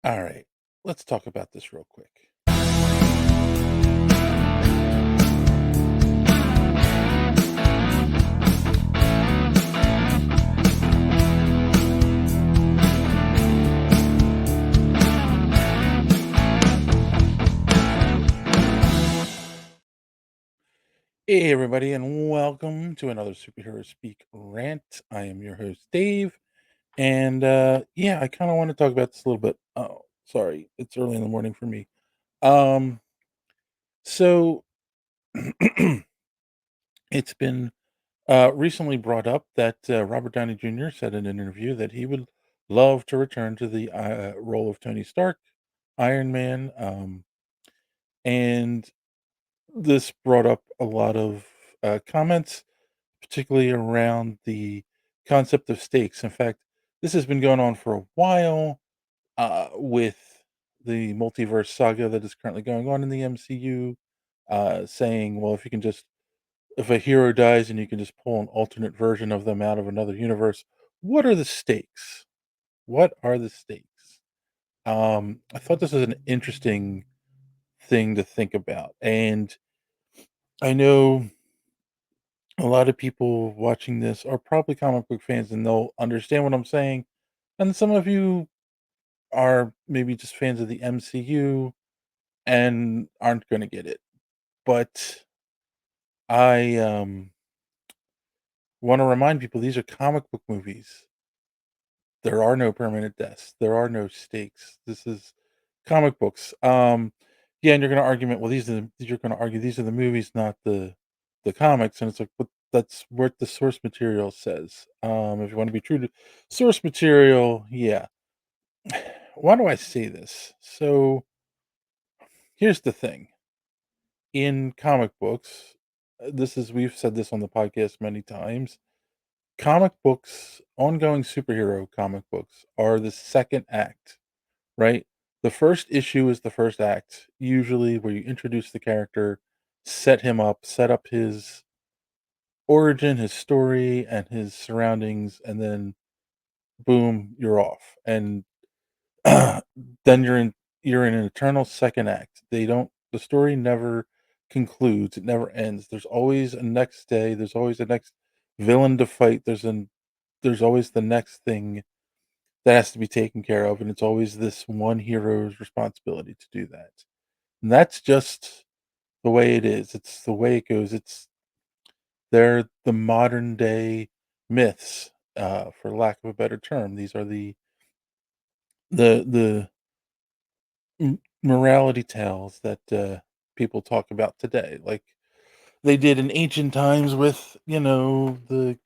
All right, let's talk about this real quick. Hey, everybody, and welcome to another Superhero Speak rant. I am your host, Dave. And yeah, I kind of want to talk about this a little bit. Oh, sorry, it's early in the morning for me. Um, so it's been recently brought up that Robert Downey Jr. said in an interview that he would love to return to the role of Tony Stark, Iron Man. And this brought up a lot of comments, particularly around the concept of stakes. In fact, this has been going on for a while with the multiverse saga that is currently going on in the MCU, saying, well, if a hero dies and you can just pull an alternate version of them out of another universe, what are the stakes? What are the stakes? I thought this was an interesting thing to think about. And I know a lot of people watching this are probably comic book fans and they'll understand what I'm saying. And some of you are maybe just fans of the MCU and aren't going to get it. But I want to remind people these are comic book movies. There are no permanent deaths. There are no stakes. This is comic books. Yeah, and you're going to argument. Well, you're going to argue these are the movies, not the comics, and it's like, but that's what the source material says. If you want to be true to source material, yeah. Why do I say this? So here's the thing: in comic books, we've said this on the podcast many times. Comic books, ongoing superhero comic books, are the second act, right? The first issue is the first act, usually where you introduce the character, set up his origin, his story, and his surroundings, and then boom, you're off. And then you're in an eternal second act. The story never concludes, it never ends. There's always a next day, there's always a next villain to fight, there's always the next thing that has to be taken care of, and it's always this one hero's responsibility to do that. And that's just the way it is. It's the way it goes. They're the modern day myths, for lack of a better term. These are the morality tales that people talk about today, like they did in ancient times with the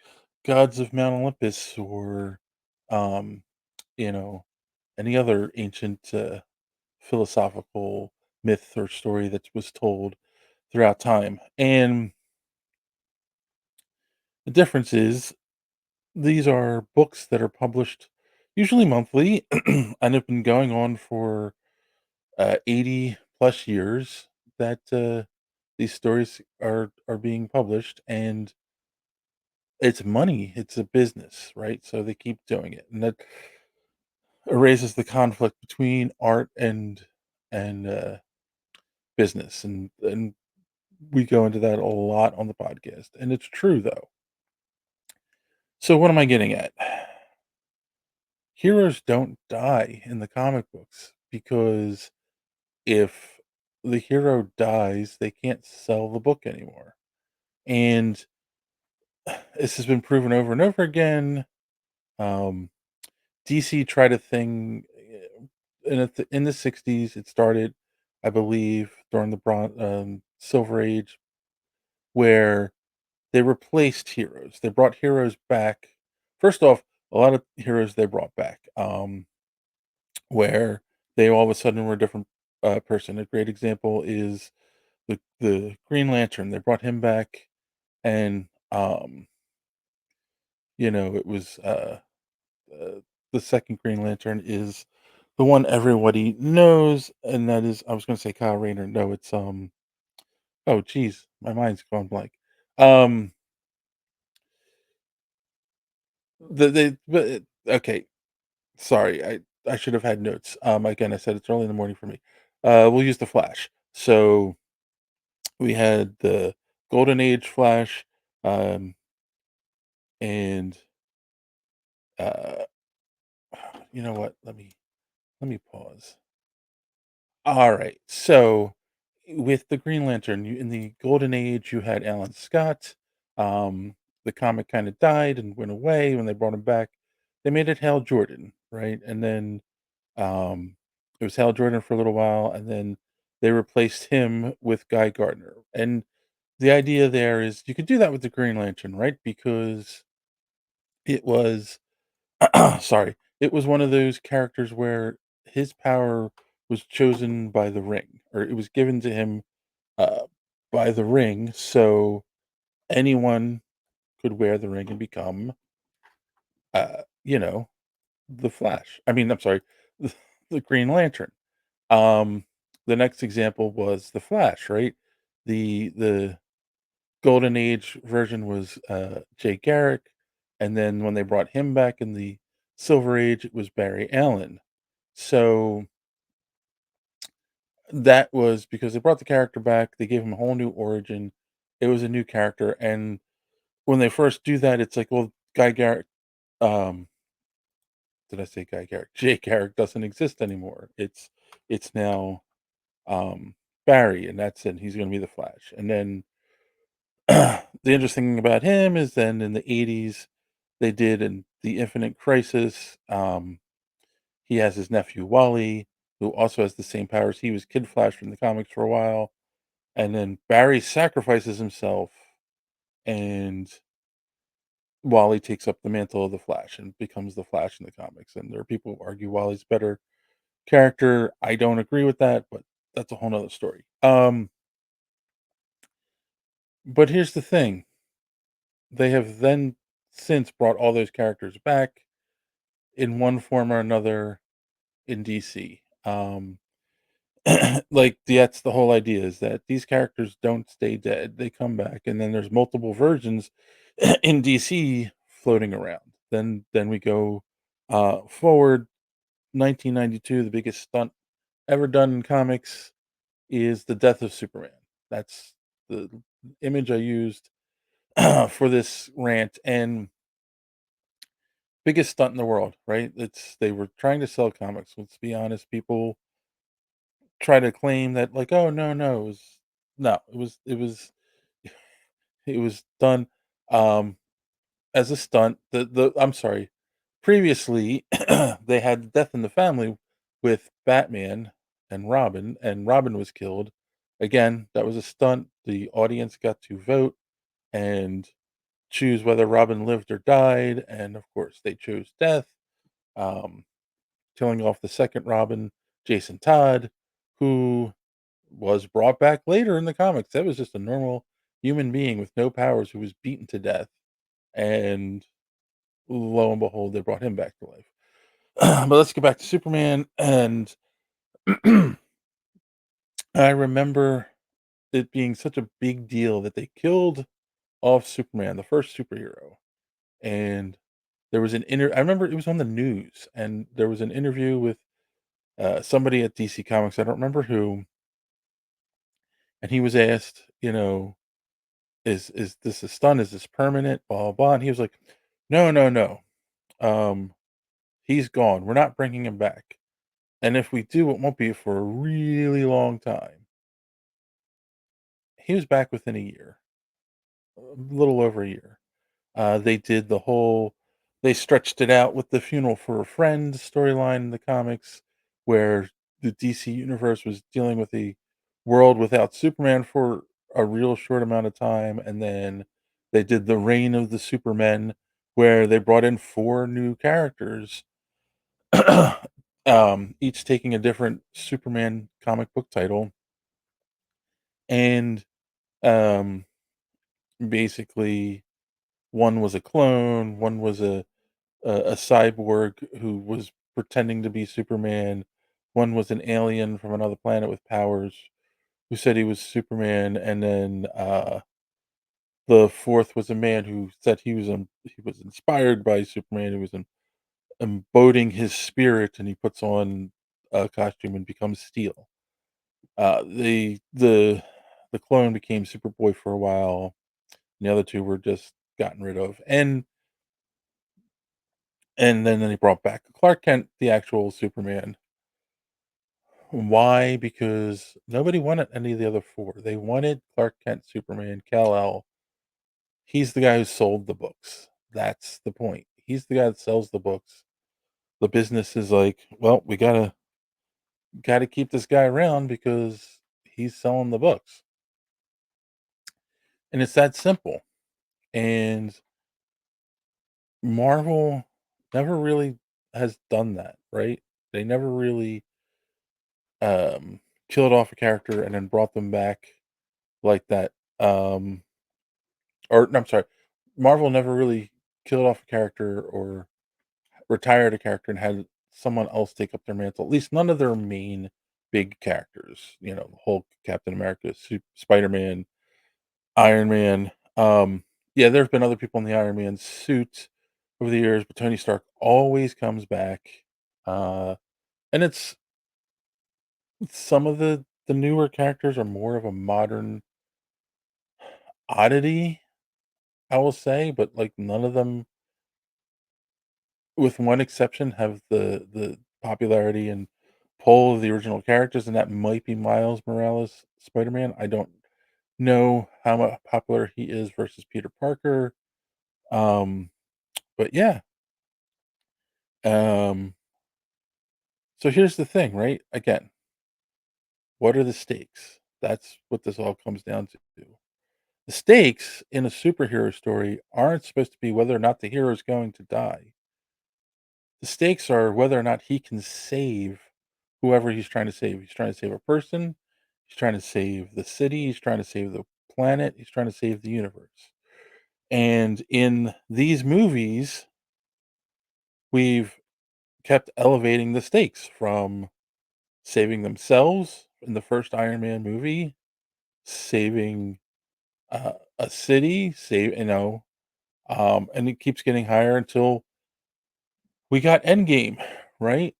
gods of Mount Olympus, or um, you know any other ancient philosophical myth or story that was told throughout time. And the difference is these are books that are published usually monthly and have been going on for 80 plus years that these stories are being published, and it's money, it's a business, right? So they keep doing it, and that erases the conflict between art and business, and we go into that a lot on the podcast, and it's true though. So what am I getting at? Heroes don't die in the comic books because if the hero dies, they can't sell the book anymore. And this has been proven over and over again. Um, DC tried a thing in the 60s. It started, I believe, during the Silver Age, where they replaced heroes. They brought heroes back. First off, a lot of heroes they brought back, where they all of a sudden were a different person. A great example is the Green Lantern. They brought him back, and it was the second Green Lantern is the one everybody knows, and that is, I was going to say Kyle Rayner. No, it's oh geez, my mind's gone blank. Um, the they but Okay, sorry. I should have had notes. Again, I said it's early in the morning for me. We'll use the Flash. So we had the Golden Age Flash, um, and uh, you know what? Let me pause. All right. So with the Green Lantern, in the Golden Age, you had Alan Scott. Um, the comic kind of died and went away when they brought him back. They made it Hal Jordan, right? And then it was Hal Jordan for a little while, and then they replaced him with Guy Gardner. And the idea there is you could do that with the Green Lantern, right? Because it was sorry, it was one of those characters where his power was chosen by the ring, or it was given to him uh, by the ring, so anyone could wear the ring and become, you know, the Flash. I mean, I'm sorry, the Green Lantern. Um, the next example was the Flash, right? The Golden Age version was Jay Garrick, and then when they brought him back in the Silver Age, it was Barry Allen. So that was because they brought the character back, they gave him a whole new origin. It was a new character, and when they first do that, it's like, well, Guy Garrick, um, did I say Guy Garrick? Jay Garrick doesn't exist anymore. It's now Barry, and that's it. He's going to be the Flash. And then the interesting thing about him is then in the 80s, they did in the Infinite Crisis. He has his nephew Wally, who also has the same powers. He was Kid Flash from the comics for a while. And then Barry sacrifices himself, and Wally takes up the mantle of the Flash and becomes the Flash in the comics. And there are people who argue Wally's better character. I don't agree with that, but that's a whole nother story. But here's the thing: they have then since brought all those characters back in one form or another in DC. Like that's the whole idea is that these characters don't stay dead; they come back, and then there's multiple versions in DC floating around. Then we go forward 1992, the biggest stunt ever done in comics is the death of Superman. That's the image I used for this rant, and biggest stunt in the world, right? It's they were trying to sell comics. Let's be honest, people try to claim that like, oh no, it was it was done um as a stunt. The I'm sorry. Previously, they had Death in the Family with Batman and Robin was killed. Again, that was a stunt. The audience got to vote and choose whether Robin lived or died, and of course, they chose death, um, killing off the second Robin, Jason Todd, who was brought back later in the comics. That was just a normal human being with no powers who was beaten to death, and lo and behold, they brought him back to life. But let's get back to Superman. And I remember it being such a big deal that they killed off Superman, the first superhero. And there was I remember it was on the news, and there was an interview with somebody at DC Comics. I don't remember who, and he was asked, is this a stunt? Is this permanent? Blah blah blah. And he was like, no, no, no. Um, he's gone. We're not bringing him back. And if we do, it won't be for a really long time. He was back within a year, a little over a year. They did they stretched it out with the funeral for a friend storyline in the comics, where the DC universe was dealing with a world without Superman for a real short amount of time, and then they did the reign of the Supermen, where they brought in four new characters, each taking a different Superman comic book title, and um, basically one was a clone, one was a cyborg who was pretending to be Superman. One was an alien from another planet with powers who said he was Superman, and then the fourth was a man who said he was inspired by Superman. He was embodying his spirit, and he puts on a costume and becomes Steel. The clone became Superboy for a while. And the other 2 were just gotten rid of, and then they brought back Clark Kent, the actual Superman. Why? Because nobody wanted any of the other 4. They wanted Clark Kent, Superman, Kal-El. He's the guy who sold the books. That's the point. He's the guy that sells the books. The business is like, "Well, we gotta keep this guy around because he's selling the books." And it's that simple. And Marvel never really has done that, right? They never really, um, killed off a character and then brought them back like that, or no, I'm sorry, Marvel never really killed off a character or retired a character and had someone else take up their mantle. At least none of their main big characters, Hulk, Captain America, Spider-Man, Iron Man. Yeah, there's been other people in the Iron Man suit over the years, but Tony Stark always comes back. Uh, and some of the newer characters are more of a modern oddity, I will say, but like none of them, with one exception, have the popularity and pull of the original characters, and that might be Miles Morales Spider-Man. I don't know how popular he is versus Peter Parker. Um, but yeah. Um, so here's the thing, right? Again, what are the stakes? That's what this all comes down to. The stakes in a superhero story aren't supposed to be whether or not the hero is going to die. The stakes are whether or not he can save whoever he's trying to save. He's trying to save a person, he's trying to save the city, he's trying to save the planet, he's trying to save the universe. And in these movies, we've kept elevating the stakes from saving themselves in the first Iron Man movie, saving a city, and it keeps getting higher until we got Endgame, right?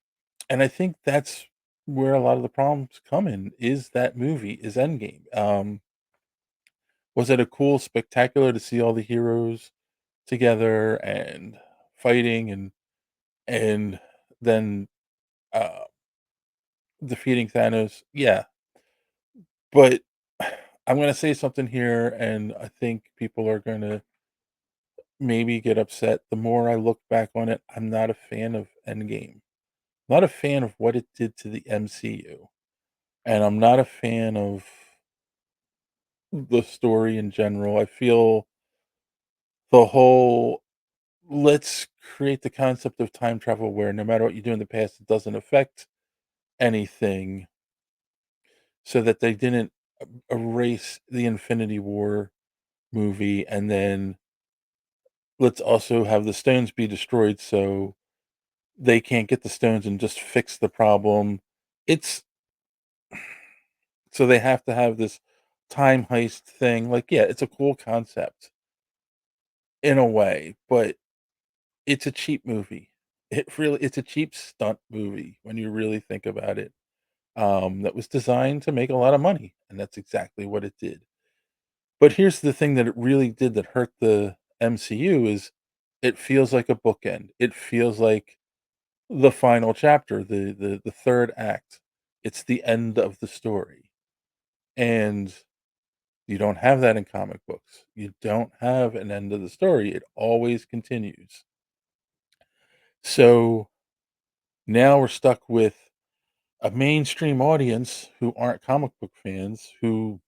And I think that's where a lot of the problems come in, is that movie, is Endgame. Was it a cool spectacular to see all the heroes together and fighting and then, uh, defeating Thanos? Yeah, but I'm gonna say something here, and I think people are gonna maybe get upset. The more I look back on it, I'm not a fan of Endgame. Not a fan of what it did to the MCU, and I'm not a fan of the story in general. I feel the whole, let's create the concept of time travel where no matter what you do in the past, it doesn't affect anything, so that they didn't erase the Infinity War movie, and then let's also have the stones be destroyed so they can't get the stones and just fix the problem. It's so they have to have this time heist thing. Like, yeah, it's a cool concept in a way, but it's a cheap movie. It's a cheap stunt movie when you really think about it. That was designed to make a lot of money, and that's exactly what it did. But here's the thing that it really did that hurt the MCU is it feels like a bookend. It feels like the final chapter, the 3rd act. It's the end of the story, and you don't have that in comic books. You don't have an end of the story. It always continues. So, now we're stuck with a mainstream audience who aren't comic book fans who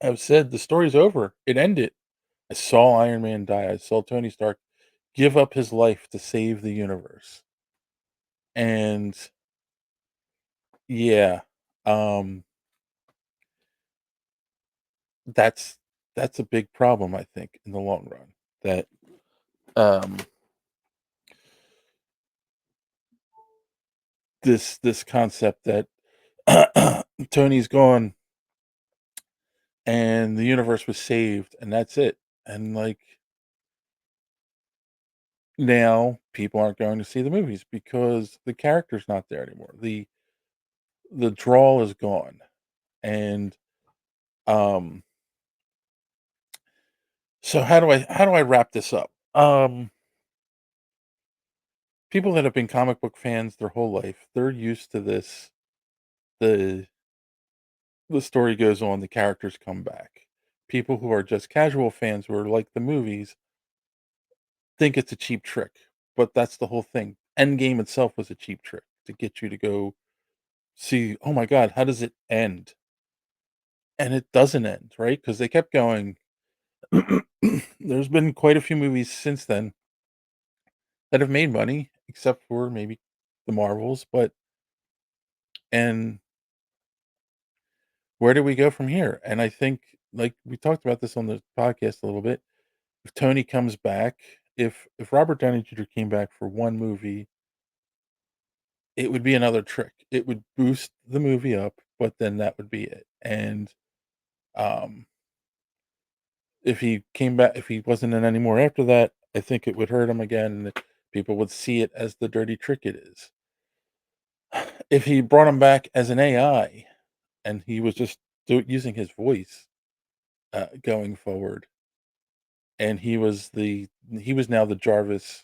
have said, "The story's over. It ended. I saw Iron Man die. I saw Tony Stark give up his life to save the universe." And yeah, um, that's that's a big problem, I think, in the long run. That um, this concept that Tony's gone and the universe was saved, and that's it. And like now, people aren't going to see the movies because the character's not there anymore. The draw is gone. And um so how do I wrap this up? People that have been comic book fans their whole life, they're used to this. The the story goes on, the characters come back. People who are just casual fans who are like the movies think it's a cheap trick, but that's the whole thing. Endgame itself was a cheap trick to get you to go see, "Oh my god, how does it end?" And it doesn't end, right? Because they kept going. There's been quite a few movies since then that have made money, except for maybe the Marvels, but and where do we go from here? And I think, like, we talked about this on the podcast a little bit, if Tony comes back, if Robert Downey Jr. came back for one movie, it would be another trick. It would boost the movie up, but then that would be it. And, um, if he came back if he wasn't in anymore after that, I think it would hurt him again, and that people would see it as the dirty trick it is. If he brought him back as an AI and he was just using his voice, going forward, and he was now the Jarvis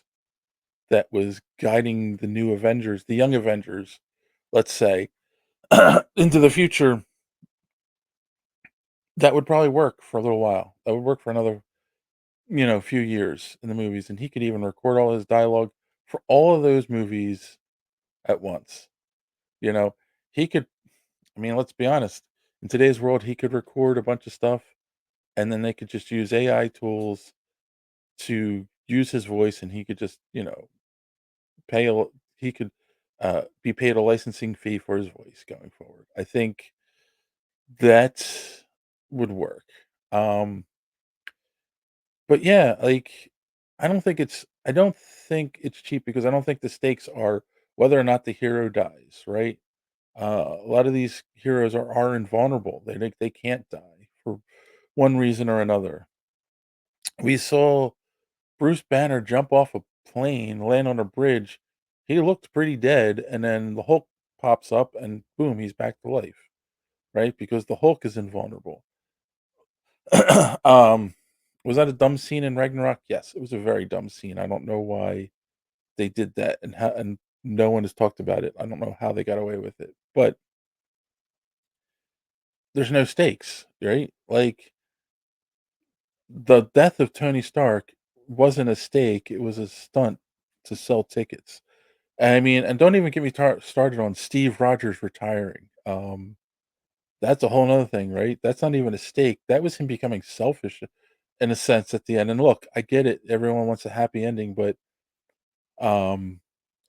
that was guiding the new Avengers, the young Avengers, let's say, into the future, that would probably work for a little while. That would work for another, few years in the movies, and he could even record all his dialogue for all of those movies at once. You know, he could, I mean, let's be honest, in today's world, he could record a bunch of stuff and then they could just use AI tools to use his voice and he could just, pay a, he could be paid a licensing fee for his voice going forward. I think that would work. Um, but yeah, like I don't think it's cheap because I don't think the stakes are whether or not the hero dies, right? A lot of these heroes are invulnerable. They think they can't die for one reason or another. We saw Bruce Banner jump off a plane, land on a bridge. He looked pretty dead, and then the Hulk pops up, and boom, he's back to life, right? Because the Hulk is invulnerable. um, was that a dumb scene in Ragnarok? Yes, it was a very dumb scene. I don't know why they did that, and no one has talked about it. I don't know how they got away with it, but there's no stakes, right? Like the death of Tony Stark wasn't a stake; it was a stunt to sell tickets. I mean, and don't even get me started on Steve Rogers retiring. That's a whole 'nother thing, right? That's not even a stake. That was him becoming selfish in a sense at the end. And look, I get it. Everyone wants a happy ending, but um,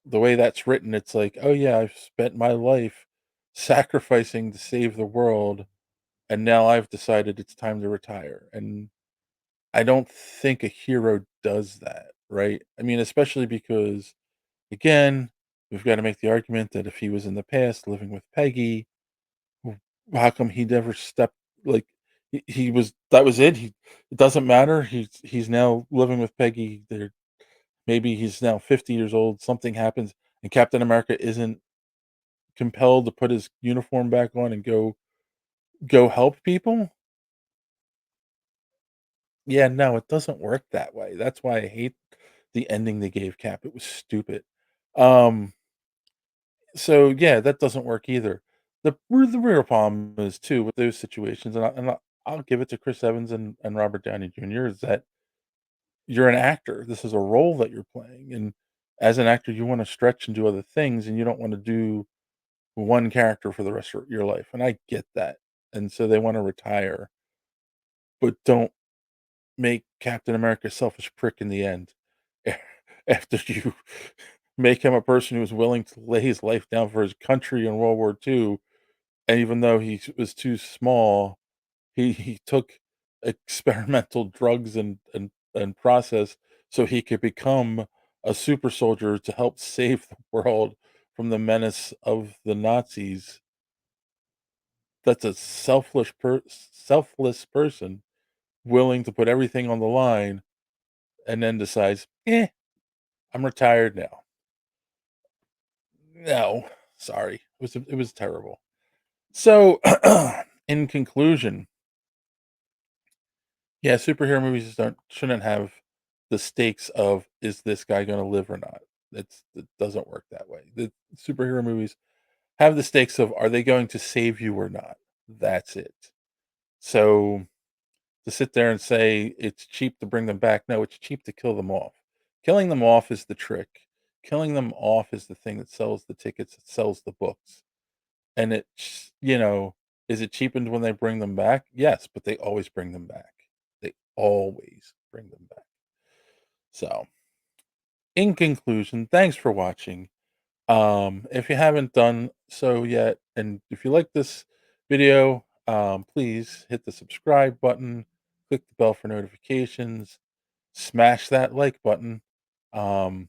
the way that's written, it's like, oh yeah, I've spent my life sacrificing to save the world, and now I've decided it's time to retire. And I don't think a hero does that, right? I mean, especially because again, we've got to make the argument that if he was in the past living with Peggy, w how come he never stepped like, he was that was it? It doesn't matter? He's now living with Peggy, maybe he's now 50 years old, something happens, and Captain America isn't compelled to put his uniform back on and go help people? Yeah, no, it doesn't work that way. That's why I hate the ending they gave Cap, it was stupid. Um So, yeah, that doesn't work either. The real problem is too with those situations, I'll give it to Chris Evans and Robert Downey Jr., is that you're an actor. This is a role that you're playing, and as an actor, you wanna stretch and do other things, and you don't wanna do one character for the rest of your life, and I get that, and so they wanna retire, but don't make Captain America a selfish prick in the end after you make him a person who was willing to lay his life down for his country in World War II. And even though was too small, he took experimental drugs and process so he could become a super soldier to help save the world from the menace of the Nazis. That's a selfless person willing to put everything on the line and then decides, I'm retired now. No, sorry. It was terrible. So, in conclusion, yeah, superhero movies don't shouldn't have the stakes of, "Is this guy gonna live or not?" It doesn't work that way. The superhero movies have the stakes of, "Are they going to save you or not?" That's it. So, to sit there and say it's cheap to bring them back, no, it's cheap to kill them off. Killing them off is the trick. Killing them off is the thing that sells the tickets, that sells the books. And is it cheapened when they bring them back? Yes, but they always bring them back. They always bring them back. So, in conclusion, thanks for watching. If you haven't done so yet, and if you like this video, please hit the subscribe button, click the bell for notifications, smash that like button. Um,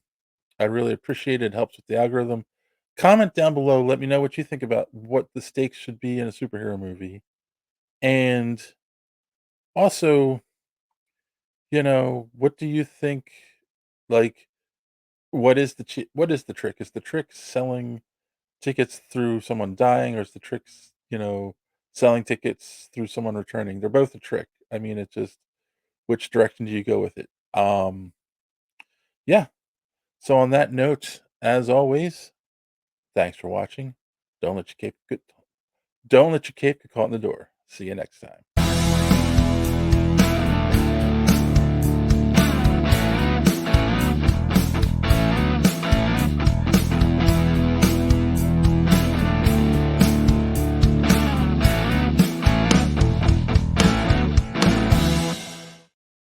I really appreciate it. It helps with the algorithm. Comment down below. Let me know what you think about what the stakes should be in a superhero movie. And also, what do you think? Like, what is the trick? Is the trick selling tickets through someone dying, or is the tricks, selling tickets through someone returning? They're both a trick. I mean, it's just which direction do you go with it? Yeah. So on that note, as always, thanks for watching. Don't let your cape get caught in the door. See you next time.